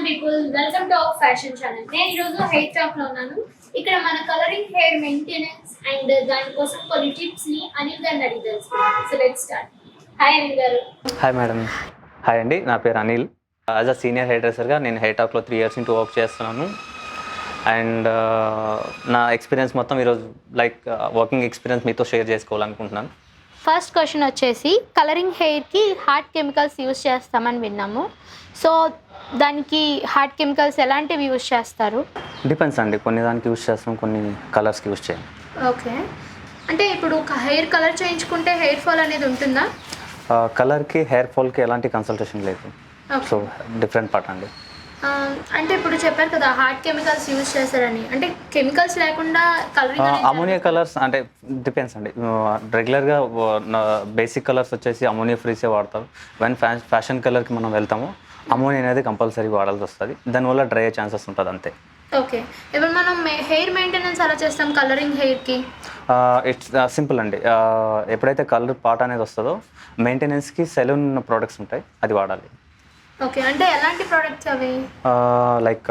People welcome to our fashion channel. నేను ఈరోజు hair talk లో ఉన్నాను. ఇక్కడ మన కలరింగ్ హెయిర్ మెయింటెనెన్స్ అండ్ దానికోసం కొన్ని టిప్స్ ని అనిల్ గారిని అడిగి తెలుసుకుందాం. So let's start. Hi Anil గారు. Hi madam. హాయ్ అండి, నా పేరు Anil. As a senior hair డ్రెస్సర్గా నేను హెయిర్ టాక్లో 3 years నుంచి వర్క్ చేస్తున్నాను. అండ్ నా ఎక్స్పీరియన్స్ మొత్తం ఈరోజు వర్కింగ్ ఎక్స్పీరియన్స్ మీతో షేర్ చేసుకోవాలనుకుంటున్నాను. ఫస్ట్ క్వశ్చన్ వచ్చేసి, కలరింగ్ హెయిర్కి హార్డ్ కెమికల్స్ యూస్ చేస్తామని విన్నాము. సో దానికి హార్డ్ కెమికల్స్ ఎలాంటివి యూస్ చేస్తారు? డిపెండ్స్ అండి, కొన్ని దానికి యూస్ చేస్తాం, కొన్ని కలర్స్కి యూస్ చేయం. ఓకే, అంటే ఇప్పుడు హెయిర్ కలర్ చేయించుకుంటే హెయిర్ ఫాల్ అనేది ఉంటుందా? కలర్కి హెయిర్ ఫాల్కి ఎలాంటి కన్సల్టేషన్ లేదు. సో డిఫరెంట్ పార్ట్ అండి. అంటే ఇప్పుడు చెప్పారు కదా హార్డ్ కెమికల్స్ యూజ్ చేస్తారని, అంటే కెమికల్స్ లేకుండా కలరింగ్ అమోనియా కలర్స్ అంటే డిపెండ్స్ అండి. రెగ్యులర్గా బేసిక్ కలర్స్ వచ్చేసి అమోనియా ఫ్రీసే వాడతారు. వెన్ ఫ్యాషన్ కలర్కి మనం వెళ్తాము, అమోనియా అనేది కంపల్సరీ వాడాల్సి వస్తుంది. దానివల్ల డ్రై అయ్యే ఛాన్సెస్ ఉంటుంది అంతే. ఓకే, ఇప్పుడు మనం హెయిర్ మెయింటెనెన్స్ ఎలా చేస్తాం కలరింగ్ హెయిర్కి? ఇట్స్ సింపుల్ అండి. ఎప్పుడైతే కలర్ పార్ట్ అనేది వస్తుందో మెయింటెనెన్స్కి సెలూన్ ప్రోడక్ట్స్ ఉంటాయి, అది వాడాలి. ఓకే, అంటే ఎలాంటి ప్రోడక్ట్స్ అవి? లైక్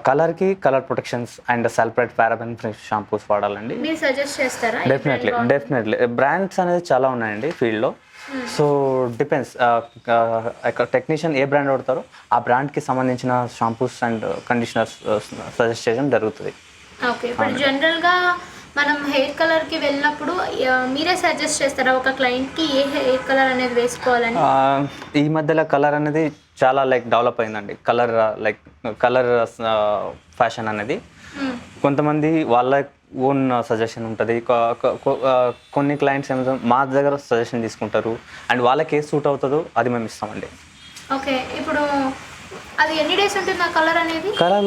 కలర్కి colour protections and sulphate paraben shampoos వాడాలండి. మీరు సజెస్ట్ చేస్తారా? డెఫినెట్లీ బ్రాండ్స్ అనేది చాలా ఉన్నాయండి ఫీల్డ్లో. సో డిపెండ్స్, టెక్నీషియన్ ఏ బ్రాండ్ వాడతారో ఆ బ్రాండ్కి సంబంధించిన షాంపూస్ అండ్ కండిషనర్స్ సజెస్ట్ చేయడం జరుగుతుంది. ఓకే, ఇప్పుడు జనరల్గా మనం హెయిర్ కలర్కి వెళ్ళినప్పుడు మీరే సజెస్ట్ చేస్తారా ఒక క్లయింట్కి ఏ హెయిర్ కలర్ అనేది వేసుకోవాలని? ఈ మధ్యలో కలర్ అనేది చాలా డెవలప్ అయిందండి. కలర్ ఫ్యాషన్ అనేది కొంతమంది వాళ్ళ ఓన్ సజెషన్ ఉంటుంది. కొన్ని క్లయింట్స్ ఏమో మా దగ్గర సజెషన్ తీసుకుంటారు అండ్ వాళ్ళకి ఏ సూట్ అవుతుందో అది మేము ఇస్తామండి. ఓకే, ఇప్పుడు అది ఎన్ని డేస్ ఉంటుంది ఆ కలర్ అనేది? కలర్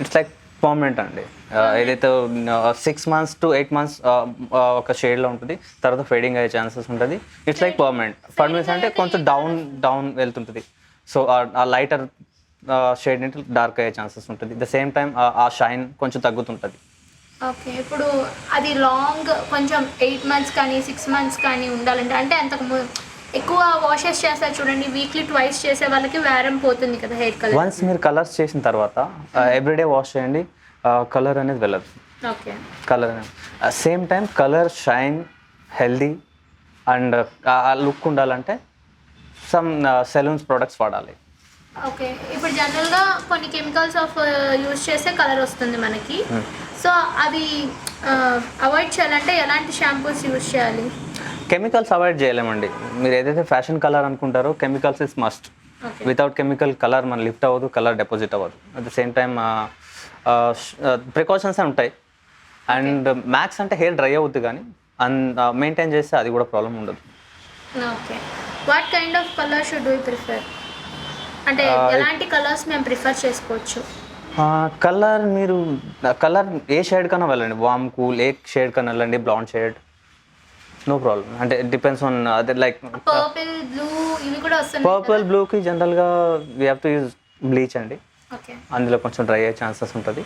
ఇట్స్ పర్మనెంట్ అండి. ఏదైతే 6 months to 8 months ఒక షేడ్లో ఉంటుంది, తర్వాత ఫేడింగ్ అయ్యే ఛాన్సెస్ ఉంటుంది. ఇట్స్ పర్మనెంట్ అంటే కొంచెం డౌన్ వెళ్తుంటుంది. సో ఆ లైటర్ షేడ్ నుంచి డార్క్ అయ్యే ఛాన్సెస్ ఉంటుంది. ద సేమ్ టైం ఆ షైన్ కొంచెం తగ్గుతుంటుంది. ఓకే, ఇప్పుడు అది లాంగ్ కొంచెం 8 months కానీ 6 months కానీ ఉండాలంటే, అంటే అంతకు ఎక్కువ వాషెస్ చేస్తారు చూడండి, వీక్లీ ట్వైస్ చేసే వాళ్ళకి వారం పోతుంది కదా హెయిర్ కలర్. వన్స్ మీరు కలర్స్ చేసిన తర్వాత ఎవ్రీడే వాష్ చేయండి, కలర్ అనేది వెళ్ళదు. ఓకే, కలర్ అనేది same time colour shine healthy and ఆ లుక్ ఉండాలంటే సమ్ సెలూన్స్ ప్రొడక్ట్స్ వాడాలి. ఓకే, ఇప్పుడు జనరల్గా కొన్ని కెమికల్స్ యూజ్ చేస్తే కలర్ వస్తుంది మనకి. సో అవి అవాయిడ్ చేయాలంటే ఎలాంటి షాంపూస్ యూజ్ చేయాలి? కెమికల్స్ అవాయిడ్ చేయలేమండి. మీరు ఏదైతే ఫ్యాషన్ కలర్ అనుకుంటారో chemicals is must. Without chemical colour మన లిఫ్ట్ అవ్వదు, కలర్ డిపాజిట్ అవ్వదు. At the same time precautions ఉంటాయి. అండ్ మ్యాక్స్ అంటే హెయిర్ డ్రై అవుద్ది, కానీ మెయింటైన్ చేస్తే అది కూడా ప్రాబ్లం ఉండదు. Okay, what kind of colour should we prefer? అంటే ఎలాంటి కలర్స్ మేము ప్రిఫర్ చేసుకోవచ్చు? కలర్ ఏ షేడ్ కన్నా వెళ్ళండి, వామ్ కూల్ ఏ షేడ్ కన్నా వెళ్ళండి, బ్లాండ్ షేడ్ నో ప్రాబ్లం. అంటే డిపెండ్స్ ఆన్ అదే పర్పుల్ బ్లూ ఇవి కూడా వస్తాయి. పర్పుల్ బ్లూకి జనరల్గా we have to use bleach అండి. ఓకే, అందులో కొంచెం డ్రై అయ్యే ఛాన్సెస్ ఉంటుంది.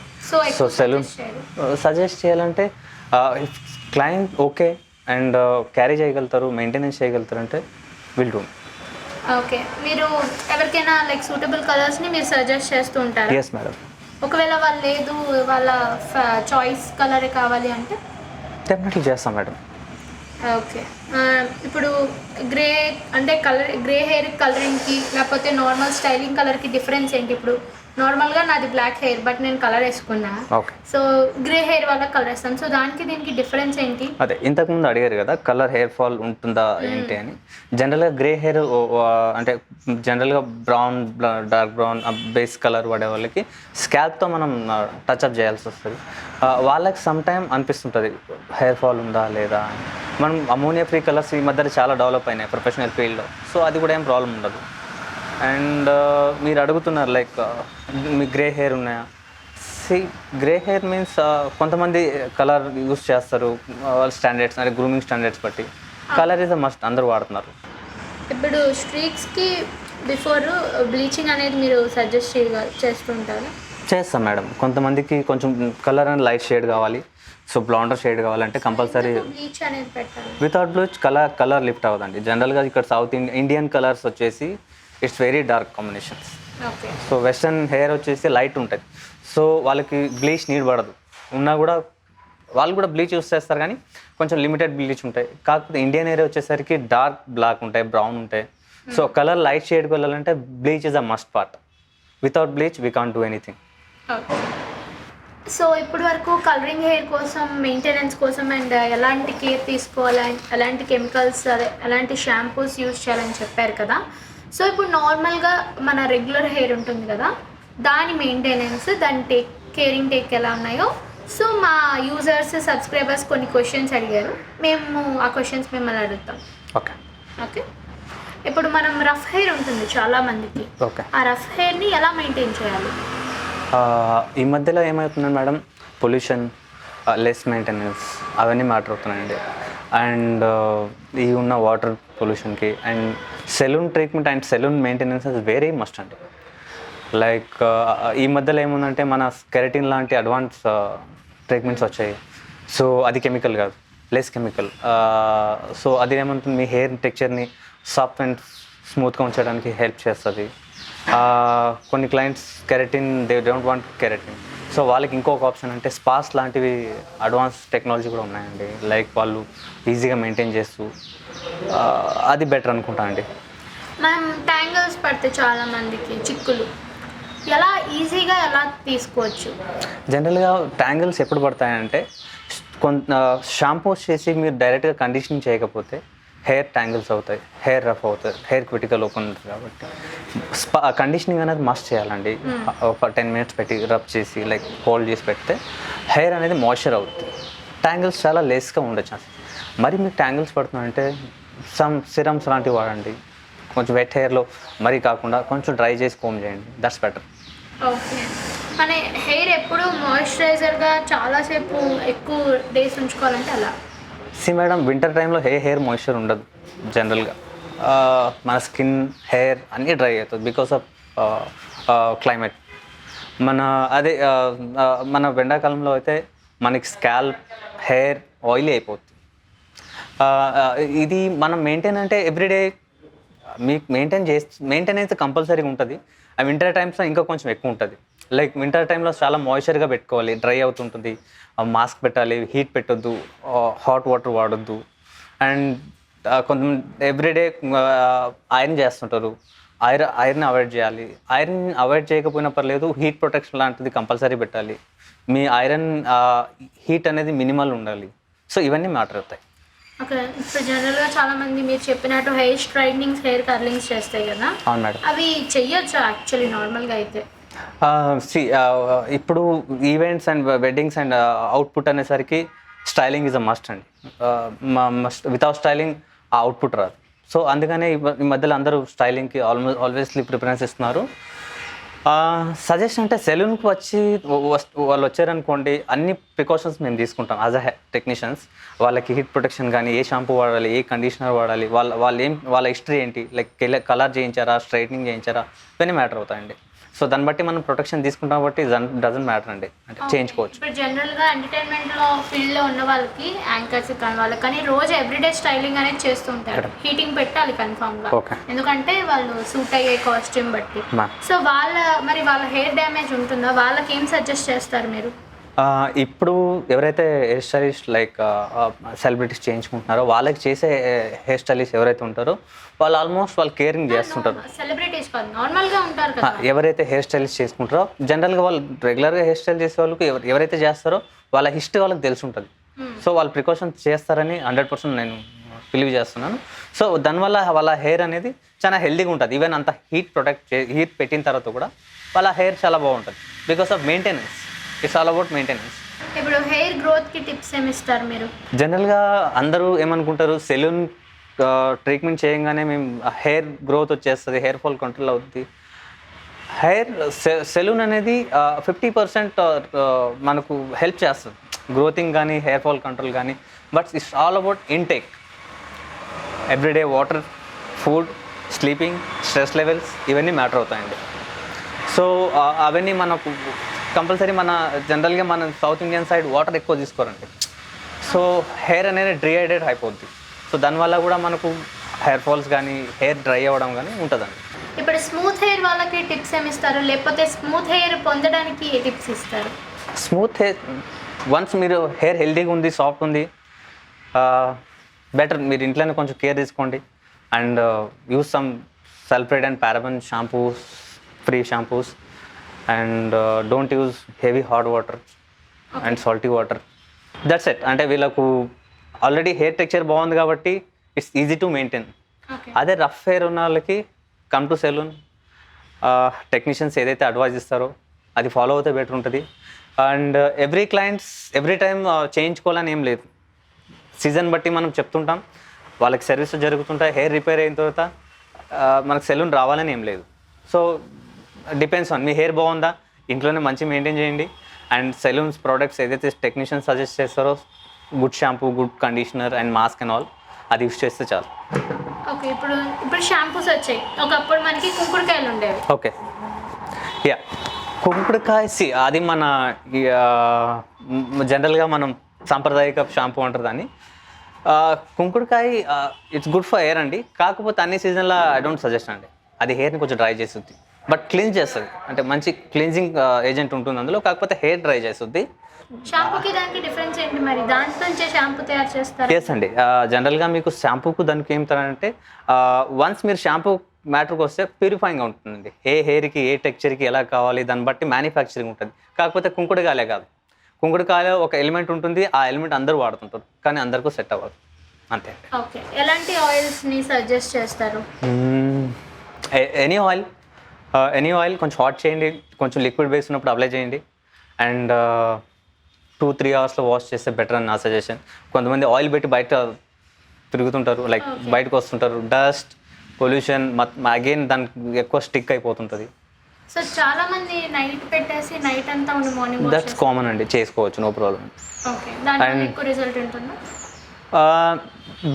సో సెలూన్ సజెస్ట్ చేయాలంటే క్లయింట్ ఓకే అండ్ క్యారీ చేయగలుగుతారు, మెయింటెనెన్స్ చేయగలుగుతారు అంటే విల్ డూ. ఓకే, మీరు ఎవరికైనా సూటబుల్ కలర్స్ని మీరు సజెస్ట్ చేస్తూ ఉంటారు? Yes madam. ఒకవేళ వాళ్ళు లేదు, వాళ్ళ చాయిస్ కలరే కావాలి అంటే డెఫినెట్లీ చేస్తాం మేడం. ఓకే, ఇప్పుడు గ్రే హెయిర్ కలరింగ్కి లేకపోతే నార్మల్ స్టైలింగ్ కలర్కి డిఫరెన్స్ ఏంటి? ఇప్పుడు నార్మల్గా నాది బ్లాక్ హెయిర్ బట్ నేను కలర్ వేసుకున్నా, సో గ్రే హెయిర్ వల్ల కలర్ వేస్తాను. సో దానికి దీనికి డిఫరెన్స్ ఏంటి? అదే ఇంతకుముందు అడిగారు కదా కలర్ హెయిర్ ఫాల్ ఉంటుందా ఏంటి అని. జనరల్గా గ్రే హెయిర్ అంటే జనరల్గా brown, dark brown base colour పడే వాళ్ళకి స్కాల్ప్తో మనం టచ్అప్ చేయాల్సి వస్తుంది. వాళ్ళకి సమ్ టైమ్ అనిపిస్తుంటుంది హెయిర్ ఫాల్ ఉందా లేదా. మనం అమోనియా ఫ్రీ కలర్స్ ఈ మధ్య చాలా డెవలప్ అయినాయి ప్రొఫెషనల్ ఫీల్డ్లో, సో అది కూడా ఏం ప్రాబ్లం ఉండదు. అండ్ మీరు అడుగుతున్నారు మీ గ్రే హెయిర్ ఉన్నాయా? గ్రే హెయిర్ మీన్స్ కొంతమంది కలర్ యూస్ చేస్తారు వాళ్ళ స్టాండర్డ్స్ అంటే గ్రూమింగ్ స్టాండర్డ్స్ బట్టి. కలర్ ఈజ్ అ మస్ట్, అందరూ వాడుతున్నారు. ఇప్పుడు స్ట్రీక్స్కి బిఫోర్ బ్లీచింగ్ అనేది మీరు సజెస్ట్ చేస్తుంటారు? చేస్తాం మేడం. కొంతమందికి కొంచెం కలర్ అండ్ లైట్ షేడ్ కావాలి, సో బ్లాండర్ షేడ్ కావాలంటే కంపల్సరీ బ్లీచ్ అనేది పెట్టాలి. వితౌట్ బ్లీచ్ కలర్ లిఫ్ట్ అవ్వదండి. జనరల్గా ఇక్కడ సౌత్ ఇండియన్ కలర్స్ వచ్చేసి it's very dark combinations. Okay. So western hair వచ్చేసి లైట్ ఉంటుంది, సో వాళ్ళకి బ్లీచ్ నీడ్ పడదు. ఉన్నా కూడా వాళ్ళు కూడా బ్లీచ్ యూస్ చేస్తారు కానీ కొంచెం లిమిటెడ్ బ్లీచ్ ఉంటాయి. కాకపోతే ఇండియన్ హెయిర్ వచ్చేసరికి డార్క్ బ్లాక్ ఉంటాయి, బ్రౌన్ ఉంటాయి. సో కలర్ లైట్ షేడ్కి వెళ్ళాలంటే bleach is a must part. Without bleach we can't do anything. Okay. So ఇప్పటి వరకు కలరింగ్ హెయిర్ కోసం మెయింటెనెన్స్ కోసం అండ్ ఎలాంటి కేర్ తీసుకోవాలి, ఎలాంటి కెమికల్స్ అదే ఎలాంటి షాంపూస్ యూజ్ చేయాలని చెప్పారు కదా. సో ఇప్పుడు నార్మల్గా మన రెగ్యులర్ హెయిర్ ఉంటుంది కదా, దాని మెయింటెనెన్స్, దాని కేరింగ్ ఎలా ఉన్నాయో, సో మా యూజర్స్ సబ్స్క్రైబర్స్ కొన్ని క్వశ్చన్స్ అడిగారు, మేము ఆ క్వశ్చన్స్ మిమ్మల్ని అడుగుతాం. ఓకే. ఓకే. ఇప్పుడు మనం రఫ్ హెయిర్ ఉంటుంది చాలామందికి, ఓకే. ఆ రఫ్ హెయిర్ని ఎలా మెయింటైన్ చేయాలి? ఈ మధ్యలో ఏమవుతుందండి మేడం, పొల్యూషన్, లెస్ మెయింటెనెన్స్ అవన్నీ మ్యాటర్ అవుతున్నాయండి. అండ్ ఈ ఉన్న వాటర్ పొల్యూషన్కి and salon treatment and salon maintenance is very must అండి. లైక్ ఈ మధ్యలో ఏముందంటే మన కెరటిన్ లాంటి అడ్వాన్స్ ట్రీట్మెంట్స్ వచ్చాయి. సో అది కెమికల్ కాదు, లెస్ కెమికల్. సో అది ఏమంటుంది, మీ హెయిర్ టెక్చర్ని సాఫ్ట్ అండ్ స్మూత్గా ఉంచడానికి హెల్ప్ చేస్తుంది. కొన్ని clients keratin, they don't want keratin, so వాళ్ళకి ఇంకొక ఆప్షన్ అంటే స్పాస్ లాంటివి అడ్వాన్స్ టెక్నాలజీ కూడా ఉన్నాయండి. లైక్ వాళ్ళు ఈజీగా మెయింటైన్ చేస్తూ అది బెటర్ అనుకుంటానండి. మనం ట్యాంగిల్స్ పడితే చాలామందికి చిక్కులు, ఎలా ఈజీగా ఎలా తీసుకోవచ్చు? జనరల్గా ట్యాంగిల్స్ ఎప్పుడు పడతాయంటే కొంత షాంపూస్ చేసి మీరు డైరెక్ట్గా కండిషనింగ్ చేయకపోతే హెయిర్ ట్యాంగిల్స్ అవుతాయి, హెయిర్ రఫ్ అవుతుంది, హెయిర్ క్విటికల్ ఓపెన్ ఉంటుంది. కాబట్టి కండిషనింగ్ అనేది మస్ట్ చేయాలండి. ఒక 10 minutes పెట్టి రబ్ చేసి లైక్ హోల్డ్ చేసి పెడితే హెయిర్ అనేది మాయిశ్చర్ అవుతుంది. ట్యాంగిల్స్ చాలా లెస్గా ఉండే ఛాన్సెస్. మరి మీకు ట్యాంగిల్స్ పడుతున్నాయంటే సమ్ సిరమ్స్ లాంటివి వాడండి. కొంచెం వెట్ హెయిర్లో మరీ కాకుండా కొంచెం డ్రై చేసి కోమ్ చేయండి, దట్స్ బెటర్. ఓకే. మన హెయిర్ ఎప్పుడు మాయిశ్చరైజర్గా చాలాసేపు ఎక్కువ డేస్ ఉంచుకోవాలంటే అలా? మేడం, వింటర్ టైంలో హెయిర్ మాయిశ్చర్ ఉండదు జనరల్గా. మన స్కిన్, హెయిర్ అన్నీ డ్రై అవుతుంది బికాస్ ఆఫ్ క్లైమేట్. అదే మన ఎండాకాలంలో అయితే మనకి స్కాల్ప్, హెయిర్ ఆయిలీ అయిపోతుంది. ఇది మనం మెయింటైన్ అంటే ఎవ్రీడే మీకు మెయింటైన్ అయితే కంపల్సరీగా ఉంటుంది. ఆ వింటర్ టైమ్స్లో ఇంకా కొంచెం ఎక్కువ ఉంటుంది. లైక్ వింటర్ టైంలో చాలా మాయిశ్చర్గా పెట్టుకోవాలి, డ్రై అవుతుంటుంది, మాస్క్ పెట్టాలి, హీట్ పెట్టొద్దు, హాట్ వాటర్ వాడొద్దు. అండ్ కొంచెం ఎవ్రీడే ఐరన్ చేస్తుంటారు, ఐరన్ అవాయిడ్ చేయాలి. ఐరన్ అవాయిడ్ చేయకపోయినా పర్లేదు, హీట్ ప్రొటెక్షన్ లాంటిది కంపల్సరీ పెట్టాలి. మీ ఐరన్ హీట్ అనేది మినిమల్ ఉండాలి. సో ఇవన్నీ మ్యాటర్ అవుతాయి. ఓకే. ఇప్పుడు జనరల్గా చాలామంది మీరు చెప్పినట్టు హెయిర్ స్ట్రైట్నింగ్స్, హెయిర్ కర్లింగ్స్ చేస్తాయి కదా. అవును మేడం. అవి చెయ్యొచ్చా యాక్చువల్లీ నార్మల్గా అయితే? ఇప్పుడు events and weddings and output అనేసరికి స్టైలింగ్ ఈజ్ అ మస్ట్ అండి. మస్ట్, వితౌట్ స్టైలింగ్ ఆ అవుట్పుట్ రాదు. సో అందుకనే ఈ మధ్యలో అందరూ స్టైలింగ్కి ఆల్వేస్లీ ప్రిఫరెన్స్ ఇస్తున్నారు. సజెషన్ అంటే సెలూన్కి వాళ్ళు వచ్చారనుకోండి, అన్ని ప్రికాషన్స్ మేము తీసుకుంటాం యాజ్ అ టెక్నీషియన్స్. వాళ్ళకి హీట్ ప్రొటెక్షన్ కానీ, ఏ షాంపూ వాడాలి, ఏ కండిషనర్ వాడాలి, వాళ్ళ హిస్టరీ ఏంటి, లైక్ కలర్ చేయించారా, స్ట్రైట్నింగ్ చేయించారా, ఇవన్నీ మ్యాటర్ అవుతాయండి. సో దాన్ని బట్టి మనం ప్రొటెక్షన్ తీసుకుంటాం బట్టి డజంట్ మ్యాటర్ అండి, అంటే చేయించుకోవచ్చు. ఇప్పుడు జనరల్గా ఎంటర్టైన్మెంట్లో ఫీల్డ్లో ఉన్న వాళ్ళకి, యాంకర్స్ కానీ వాళ్ళకి కానీ రోజు ఎవ్రీడే స్టైలింగ్ అనేది చేస్తూ ఉంటారు. హీటింగ్ పెట్టాలి కన్ఫామ్గా, ఎందుకంటే వాళ్ళు సూట్ అయ్యే కాస్ట్యూమ్ బట్టి. సో వాళ్ళ హెయిర్ డ్యామేజ్ ఉంటుందా, వాళ్ళకి ఏం సజెస్ట్ చేస్తారు మీరు? ఇప్పుడు ఎవరైతే హెయిర్ స్టైలిస్ట్ లైక్ సెలబ్రిటీస్ చేయించుకుంటున్నారో వాళ్ళకి చేసే హెయిర్ స్టైలిస్ట్ ఎవరైతే ఉంటారో వాళ్ళు ఆల్మోస్ట్ వాళ్ళు కేరింగ్ చేస్తుంటారు. సెలబ్రిటీస్ కాదు, నార్మల్గా ఉంటారు కదా. ఎవరైతే హెయిర్ స్టైలిస్ట్ చేసుకుంటారో జనరల్గా వాళ్ళు రెగ్యులర్గా హెయిర్ స్టైల్ చేసే వాళ్ళకి ఎవరైతే చేస్తారో వాళ్ళ హిస్టరీ వాళ్ళకి తెలిసి ఉంటుంది. సో వాళ్ళు ప్రికాషన్స్ చేస్తారని 100% నేను బిలీవ్ చేస్తున్నాను. సో దానివల్ల వాళ్ళ హెయిర్ అనేది చాలా హెల్దీగా ఉంటుంది. ఈవెన్ అంత హీట్ పెట్టిన తర్వాత కూడా వాళ్ళ హెయిర్ చాలా బాగుంటుంది because of maintenance. It's all about maintenance. ఇప్పుడు హెయిర్ గ్రోత్కి టిప్స్ ఏమి ఇస్తారు మీరు? జనరల్గా అందరూ ఏమనుకుంటారు, సెలూన్ ట్రీట్మెంట్ చేయగానే మేము హెయిర్ గ్రోత్ వచ్చేస్తుంది, హెయిర్ ఫాల్ కంట్రోల్ అవుతుంది. సెలూన్ అనేది 50% మనకు హెల్ప్ చేస్తుంది గ్రోతింగ్ కానీ, హెయిర్ ఫాల్ కంట్రోల్ కానీ. But it's all about intake. Everyday water, food, sleeping, stress levels ఇవన్నీ మ్యాటర్ అవుతాయండి. సో అవన్నీ మనకు కంపల్సరీ జనరల్గా మన సౌత్ ఇండియన్ సైడ్ వాటర్ ఎక్కువ తీసుకోరండి. సో హెయిర్ అనేది డిహైడ్రేట్ అయిపోద్ది. సో దానివల్ల కూడా మనకు హెయిర్ ఫాల్స్ కానీ, హెయిర్ డ్రై అవ్వడం కానీ ఉంటుందండి. ఇప్పుడు స్మూత్ హెయిర్ వాళ్ళకి టిప్స్ ఏమి ఇస్తారు, లేకపోతే స్మూత్ హెయిర్ పొందడానికి ఏ టిప్స్ ఇస్తారు? స్మూత్ హెయిర్ వన్స్ మీరు హెయిర్ హెల్దీగా ఉంది, సాఫ్ట్ ఉంది, బెటర్ మీరు ఇంట్లోనే కొంచెం కేర్ తీసుకోండి and use some sulphide and paraben shampoos, free shampoos and don't use heavy hot water and salty water. That's it. అంటే వీళ్ళకు ఆల్రెడీ హెయిర్ టెక్చర్ బాగుంది కాబట్టి ఇట్స్ ఈజీ టు మెయింటైన్. అదే రఫ్ హెయిర్ ఉన్న వాళ్ళకి కమ్ టు సెలూన్, టెక్నీషియన్స్ ఏదైతే advise ఇస్తారో అది ఫాలో అవుతే బెటర్ ఉంటుంది. And every clients every time చేయించుకోవాలని ఏం లేదు. సీజన్ బట్టి మనం చెప్తుంటాం, వాళ్ళకి సర్వీస్ జరుగుతుంటాయి. హెయిర్ రిపేర్ అయిన తర్వాత మనకు సెలూన్ రావాలని ఏం లేదు. So depends on me hair బాగుందా, ఇంట్లోనే మంచి మెయింటైన్ చేయండి. అండ్ సెలూన్స్ ప్రోడక్ట్స్ ఏదైతే టెక్నీషియన్ సజెస్ట్ చేస్తారో good shampoo, good conditioner and mask and all అది యూస్ చేస్తే చాలు. ఓకే, ఇప్పుడు షాంపూస్ వచ్చాయి. ఒకప్పుడు మనకి కుంకుడుకాయలు ఉండేవి. ఓకే, యా కుంకుడుకాయ అది మన జనరల్గా మనం సాంప్రదాయక షాంపూ అంటారు దాన్ని. కుంకుడుకాయ ఇట్స్ గుడ్ ఫర్ హెయిర్ అండి. కాకపోతే అన్ని సీజన్లో ఐ డోంట్ సజెస్ట్ అండి. అది హెయిర్ని కొంచెం డ్రై చేస్తుంది, బట్ క్లీన్ చేస్తుంది. అంటే మంచి క్లీన్జింగ్ ఏజెంట్ ఉంటుంది అందులో. కాకపోతే హెయిర్ డ్రై చేస్తుంది. షాంపూకి దానికి డిఫరెన్స్ ఏంటి మరి? దాంట్లో నుంచే షాంపూ తయారు చేస్తారు? ఎస్ అండి. జనరల్గా మీకు షాంపూకు దానికి ఏమిటంటే వన్స్ మీరు షాంపూ మ్యాటర్కి వస్తే ప్యూరిఫైయింగ్గా ఉంటుందండి. ఏ హెయిర్కి ఏ టెక్చర్కి ఎలా కావాలి దాన్ని బట్టి మ్యానుఫ్యాక్చరింగ్ ఉంటుంది. కాకపోతే కుంకుడుకాయలే కాదు, కుంకుడుకాయలో ఒక ఎలిమెంట్ ఉంటుంది, ఆ ఎలిమెంట్ అందరూ వాడుతుంటారు కానీ అందరికీ సెట్ అవ్వదు, అంతే. ఓకే, ఎలాంటి ఆయిల్స్ని సజెస్ట్ చేస్తారు? ఎనీ ఆయిల్ కొంచెం హాట్ చేయండి, కొంచెం లిక్విడ్ బేస్ ఉన్నప్పుడు అప్లై చేయండి అండ్ 2-3 అవర్స్లో వాష్ చేస్తే బెటర్ అని నా సజెషన్. కొంతమంది ఆయిల్ పెట్టి బయట తిరుగుతుంటారు, లైక్ బయటకు వస్తుంటారు, డస్ట్ పొల్యూషన్ అగైన్ దానికి ఎక్కువ స్టిక్ అయిపోతుంటుంది. సో చాలా మంది నైట్ పెట్టేసి నైట్ అంతా ఉండి మార్నింగ్ దట్స్ కామన్ అండి, చేసుకోవచ్చు, నో ప్రాబ్లం. ఓకే, దాని ఎక్కువ రిజల్ట్ ఉంటుందా?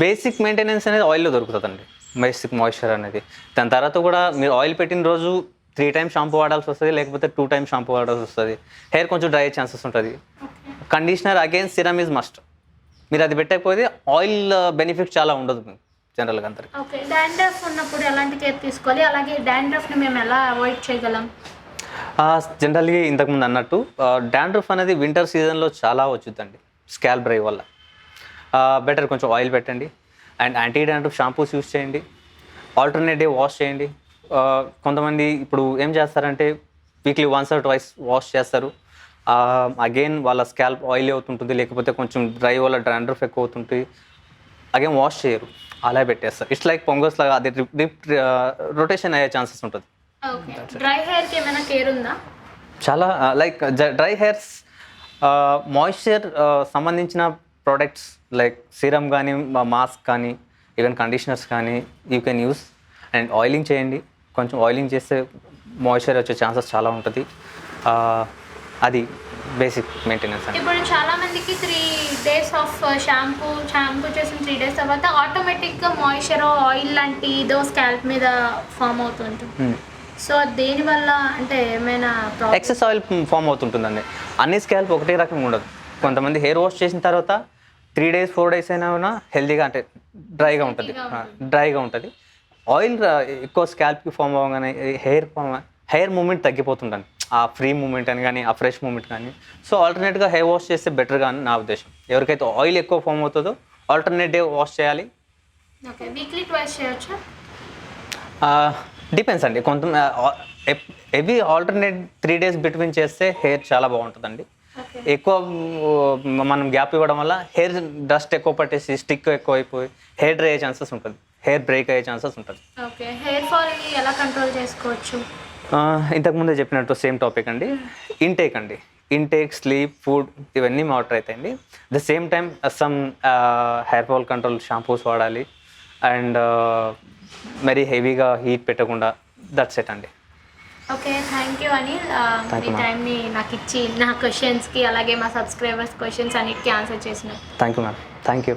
బేసిక్ మెయింటెనెన్స్ అనేది ఆయిల్లో దొరుకుతుందండి, బేసిక్ మాయిశ్చర్ అనేది. దాని తర్వాత కూడా మీరు ఆయిల్ పెట్టిన రోజు 3 times షాంపూ వాడాల్సి వస్తుంది, లేకపోతే 2 times షాంపూ వాడాల్సి వస్తుంది. హెయిర్ కొంచెం డ్రై అయ్యే ఛాన్సెస్ ఉంటుంది. Conditioner again serum is must. మీరు అది పెట్టకపోతే ఆయిల్ బెనిఫిట్ చాలా ఉండదు జనరల్గా అందరికి. ఓకే, డాండ్రఫ్ ఉన్నప్పుడు ఎలాంటి కేర్ తీసుకోవాలి, అలాగే డాండ్రఫ్ని మేము ఎలా అవాయిడ్ చేయగలం? జనరల్గా ఇంతకుముందు అన్నట్టు డాండ్రఫ్ అనేది వింటర్ సీజన్లో చాలా వచ్చుద్దండి స్కాల్ప్ డ్రై వల్ల. బెటర్ కొంచెం ఆయిల్ పెట్టండి and anti dandruff shampoos use చేయండి. ఆల్టర్నేట్ డే వాష్ చేయండి. కొంతమంది ఇప్పుడు ఏం చేస్తారంటే వీక్లీ 1 or 2 వాష్ చేస్తారు. అగైన్ వాళ్ళ స్కాల్ప్ ఆయిల్ అవుతుంటుంది, లేకపోతే కొంచెం డ్రై వల్ల డాండ్రఫ్ ఎక్కువ అవుతుంటుంది, అగైన్ వాష్ చేయరు, అలా పెట్టేస్తారు. ఇట్స్ లైక్ పొంగల్స్ లాగా అది రొటేషన్ అయ్యే ఛాన్సెస్ ఉంటుంది. డ్రై హెయిర్కి ఏమైనా కేర్ ఉందా? చాలా లైక్ డ్రై హెయిర్స్ మాయిశ్చర్ సంబంధించిన ప్రోడక్ట్స్ లైక్ సీరమ్ కానీ, మాస్క్ కానీ, ఈవెన్ కండిషనర్స్ కానీ you can use. And oiling చేయండి, కొంచెం ఆయిలింగ్ చేస్తే మాయిశ్చర్ వచ్చే ఛాన్సెస్ చాలా ఉంటుంది. అది బేసిక్ మెయింటెనెన్స్ అండి. ఇప్పుడు చాలా మందికి 3 days ఆఫ్ షాంపూ చేసిన 3 days తర్వాత ఆటోమేటిక్గా మాయిశ్చర్ ఆయిల్ లాంటి ఏదో స్కాల్ప్ మీద ఫామ్ అవుతుంటుంది. సో దేనివల్ల అంటే ఏమైనా ఎక్సెస్ ఆయిల్ ఫామ్ అవుతుంటుందండి. అన్ని స్కాల్ప్ ఒకటే రకంగా ఉండదు. కొంతమంది హెయిర్ వాష్ చేసిన తర్వాత 3 days 4 days అయినా హెల్తీగా అంటే డ్రైగా ఉంటుంది. ఆయిల్ ఎక్కువ స్కాల్ప్కి ఫామ్ అవ్వగానే హెయిర్ మూమెంట్ తగ్గిపోతుంటుంది, ఆ ఫ్రీ మూమెంట్ అని కానీ, ఆ ఫ్రెష్ మూమెంట్ కానీ. సో ఆల్టర్నేట్గా హెయిర్ వాష్ చేస్తే బెటర్గా అని నా ఉద్దేశం. ఎవరికైతే ఆయిల్ ఎక్కువ ఫామ్ అవుతుందో ఆల్టర్నేట్ డే వాష్ చేయాలి. ఓకే, వీక్లీ 2 చేయొచ్చా? డిపెండ్స్ అండి. ఎవ్రీ ఆల్టర్నేట్ 3 days బిట్వీన్ చేస్తే హెయిర్ చాలా బాగుంటుందండి. ఎక్కువ మనం గ్యాప్ ఇవ్వడం వల్ల హెయిర్ డస్ట్ ఎక్కువ పట్టేసి స్టిక్ ఎక్కువ అయిపోయి హెయిర్ డ్రై అయ్యే ఛాన్సెస్ ఉంటుంది, హెయిర్ బ్రేక్ అయ్యే ఛాన్సెస్ ఉంటుంది. ఓకే, హెయిర్ ఫాల్ని ఎలా కంట్రోల్ చేసుకోవచ్చు? ఇంతకుముందే చెప్పినట్టు సేమ్ టాపిక్ అండి. ఇంటేక్, స్లీప్, ఫుడ్ ఇవన్నీ మాటర్ అవుతాయండి. The same time some hair fall control shampoos వాడాలి అండ్ మరీ హెవీగా హీట్ పెట్టకుండా. దట్స్ ఇట్ అండి. Okay, thank you Anil. మీ టైంని నాకు ఇచ్చి నా క్వశ్చన్స్కి అలాగే మా సబ్స్క్రైబర్స్ క్వశ్చన్స్ అన్నిటికీ ఆన్సర్ చేసినారు. Thank you ma'am. Thank you.